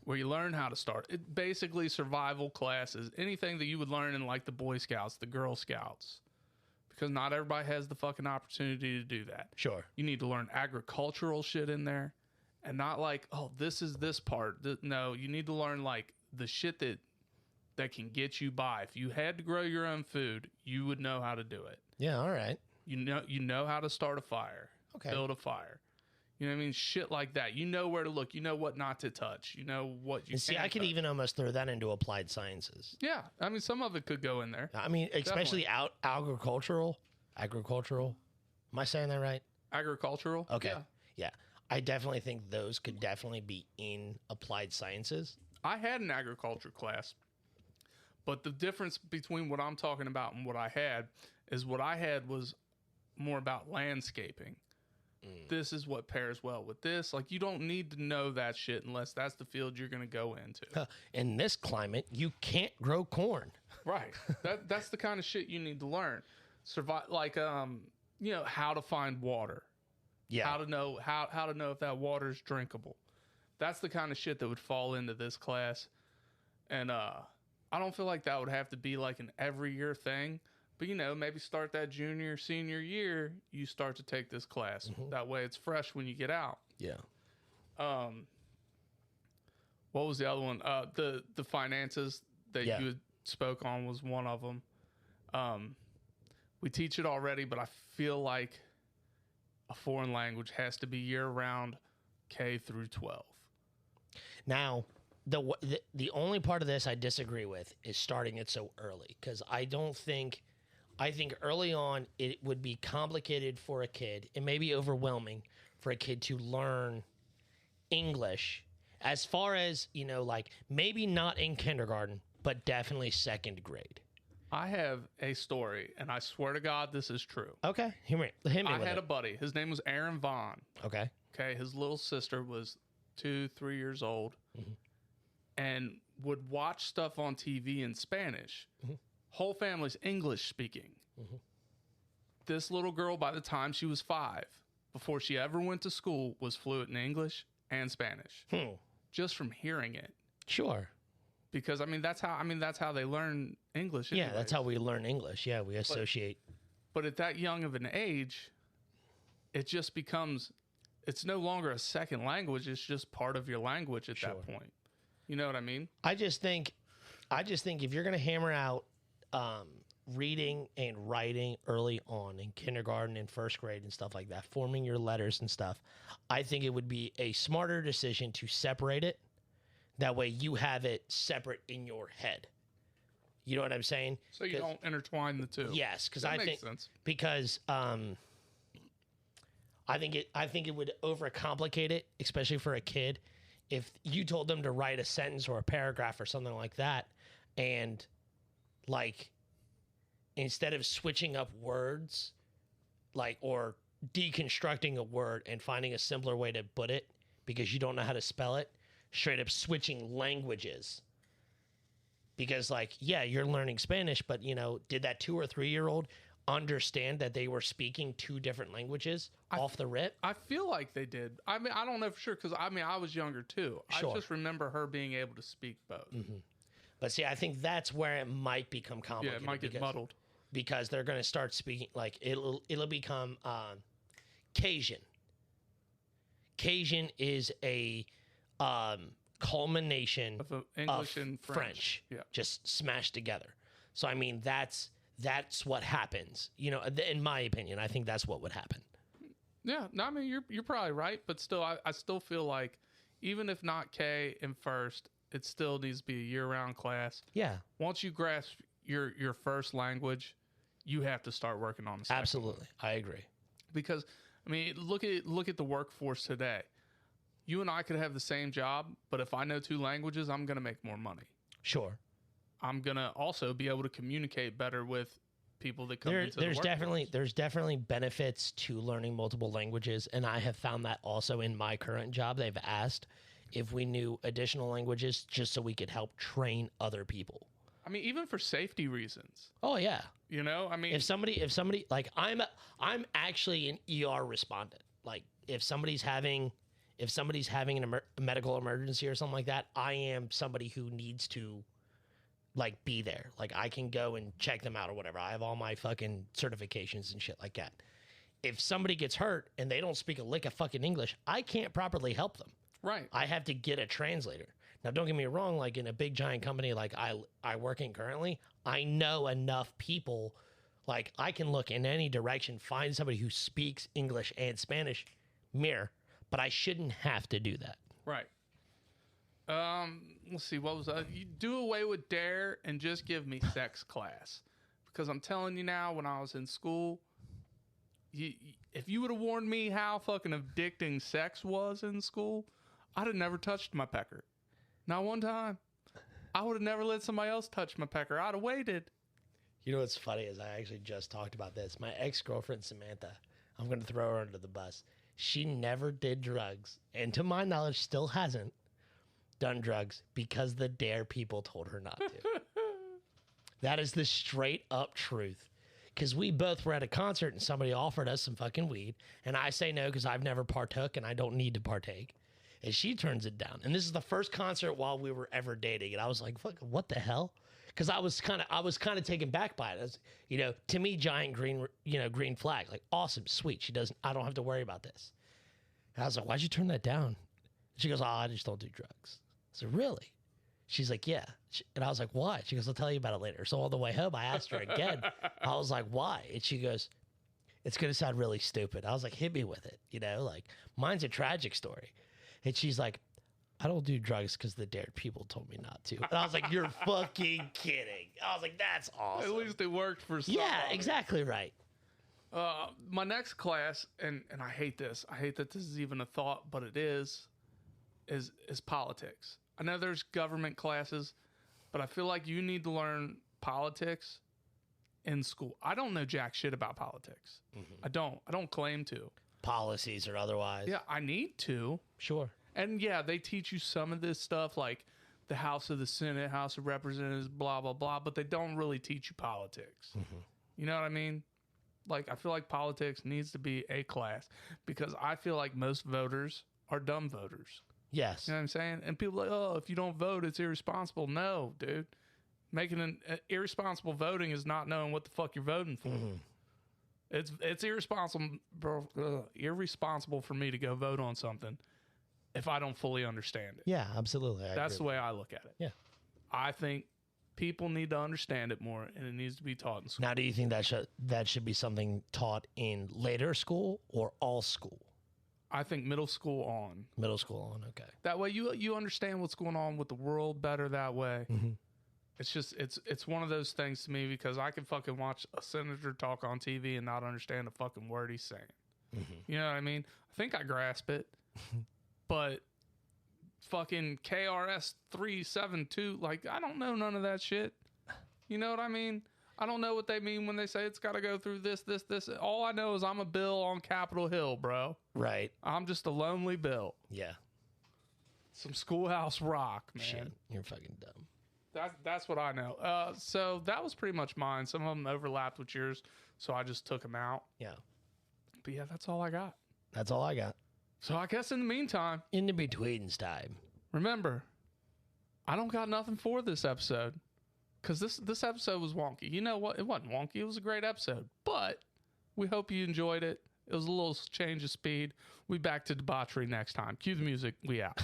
where you learn how to start. It basically survival classes, anything that you would learn in, like, the Boy Scouts, the Girl Scouts. Because not everybody has the fucking opportunity to do that. Sure. You need to learn agricultural shit in there. And not like, oh, this is this part. No, you need to learn, like, the shit that can get you by. If you had to grow your own food, you would know how to do it. Yeah, all right. You know how to start a fire. Okay. Build a fire. You know what I mean? Shit like that. You know where to look. You know what not to touch. You know what you And see, can I could touch. even almost throw that into applied sciences. Yeah. I mean, some of it could go in there. I mean, especially agricultural. Am I saying that right? Agricultural. Okay. Yeah. Yeah. I definitely think those could definitely be in applied sciences. I had an agriculture class, but the difference between what I'm talking about and what I had is what I had was more about landscaping. This is what pairs well with this. Like, you don't need to know that shit unless that's the field you're going to go into. In this climate, you can't grow corn. Right. That's the kind of shit you need to learn. Survive, like, you know, how to find water. Yeah. How to know if that water is drinkable. That's the kind of shit that would fall into this class. And I don't feel like that would have to be like an every year thing. But, you know, maybe start that junior, senior year, you start to take this class. That way it's fresh when you get out. Yeah. What was the other one? The finances that you had spoke on was one of them. We teach it already, but I feel like a foreign language has to be year-round, K through 12. Now, the only part of this I disagree with is starting it so early, because I think early on it would be complicated for a kid. It may be overwhelming for a kid to learn English, as far as, you know, like maybe not in kindergarten, but definitely second grade. I have a story, and I swear to God this is true. Okay, hit me I with had it. a buddy. His name was Aaron Vaughn. Okay. Okay, his little sister was 2-3 years old and would watch stuff on TV in Spanish. Whole family's English speaking. This little girl, by the time she was 5, before she ever went to school, was fluent in English and Spanish. Just from hearing it. Sure. Because that's how they learn English. Yeah, anyways. that's how we learn English. Yeah, we associate. But at that young of an age, it just becomes, it's no longer a second language. It's just part of your language at that point. You know what I mean? I just think if you're going to hammer out reading and writing early on in kindergarten and first grade and stuff like that, forming your letters and stuff, I think it would be a smarter decision to separate it. That way you have it separate in your head. You know what I'm saying? So you don't intertwine the two. Yes, because That I makes think sense. because I think it would overcomplicate it, especially for a kid. If you told them to write a sentence or a paragraph or something like that, and like instead of switching up words, like, or deconstructing a word and finding a simpler way to put it because you don't know how to spell it, straight up switching languages. Because, like, yeah, you're learning Spanish, but, you know, did that 2 or 3 year old understand that they were speaking 2 different languages off the rip? I feel like they did. I mean, I don't know for sure because I was younger too. Sure. I just remember her being able to speak both. But see, I think that's where it might become Yeah, complicated. it might get muddled. Because they're going to start speaking, like, it'll become Cajun. Cajun is a culmination Of English of and French, Yeah. just smashed together. So I mean, that's what happens. You know, in my opinion, I think that's what would happen. Yeah, no, I mean you're probably right, but still, I still feel like even if not K in first, it still needs to be a year-round class. Yeah, Once you grasp your first language, you have to start working on the second. absolutely, I agree. Because I mean, look at the workforce today. You and I could have the same job, but if I know 2 languages, I'm going to make more money. Sure. I'm going to also be able to communicate better with people that come into the workforce. There's definitely benefits to learning multiple languages, and I have found that also in my current job. They've asked if we knew additional languages just so we could help train other people. I mean, even for safety reasons. Oh yeah. You know, I mean, If somebody like I'm actually an ER respondent. Like if somebody's having a medical emergency or something like that, I am somebody who needs to like be there. Like I can go and check them out or whatever. I have all my fucking certifications and shit like that. If somebody gets hurt and they don't speak a lick of fucking English, I can't properly help them. right. I have to get a translator. Now, don't get me wrong, like in a big giant company like I work in currently, I know enough people, like I can look in any direction, find somebody who speaks English and Spanish, mirror. but I shouldn't have to do that. Right. Let's see. What was that? You do away with dare and just give me sex class. Because I'm telling you now, when I was in school, if you would have warned me how fucking addicting sex was in school, I'd have never touched my pecker. Not one time. I would have never let somebody else touch my pecker. I'd have waited. You know what's funny is I actually just talked about this. My ex-girlfriend, Samantha, I'm going to throw her under the bus. She never did drugs, and to my knowledge, still hasn't done drugs because the dare people told her not to. That is the straight up truth. Because we both were at a concert and somebody offered us some fucking weed, and I say no because I've never partook and I don't need to partake. And she turns it down. And this is the first concert while we were ever dating, and I was like, "Fuck, what the hell?" Because I was kind of taken back by it. As, you know, to me, giant green flag, like awesome, sweet. I don't have to worry about this. And I was like, "Why'd you turn that down?" She goes, "Oh, I just don't do drugs." I said, "Really?" She's like, "Yeah." And I was like, "Why?" She goes, "I'll tell you about it later." So on the way home, I asked her again. I was like, "Why?" And she goes, "It's going to sound really stupid." I was like, "Hit me with it." You know, like, mine's a tragic story. And she's like, "I don't do drugs because the dared people told me not to." And I was like, "You're fucking kidding." I was like, "That's awesome." At least it worked for somebody. Yeah, exactly right. My next class, and I hate this. I hate that this is even a thought, but it is politics. I know there's government classes, but I feel like you need to learn politics in school. I don't know jack shit about politics. I don't claim to. Policies or otherwise. Yeah, I need to. Sure. And yeah, they teach you some of this stuff like the House of the Senate, House of Representatives, blah, blah, blah, but they don't really teach you politics. You know what I mean? Like, I feel like politics needs to be a class because I feel like most voters are dumb voters. Yes. You know what I'm saying? And people are like, "Oh, if you don't vote, it's irresponsible." No, dude. Making an irresponsible voting is not knowing what the fuck you're voting for. It's irresponsible, bro. Irresponsible for me to go vote on something if I don't fully understand it. Yeah, absolutely. That's the way I look at it. Yeah. I think people need to understand it more, and it needs to be taught in school. Now, do you think that should be something taught in later school or all school? I think middle school on. Middle school on, okay. That way you understand what's going on with the world better that way. It's just, it's one of those things to me because I can fucking watch a senator talk on TV and not understand a fucking word he's saying. You know what I mean? I think I grasp it, but fucking KRS 372, like, I don't know none of that shit. You know what I mean? I don't know what they mean when they say it's got to go through this. All I know is I'm a bill on Capitol Hill, bro. Right. I'm just a lonely bill. Yeah. Some schoolhouse rock, man. Shit, you're fucking dumb. That's what I know. So that was pretty much mine. Some of them overlapped with yours, so I just took them out. Yeah. But yeah, that's all I got. That's all I got. So I guess in the meantime, In the betweens time. remember, I don't got nothing for this episode because this episode was wonky. You know what? It wasn't wonky. It was a great episode, but we hope you enjoyed it. It was a little change of speed. We back to debauchery next time. Cue the music. We out.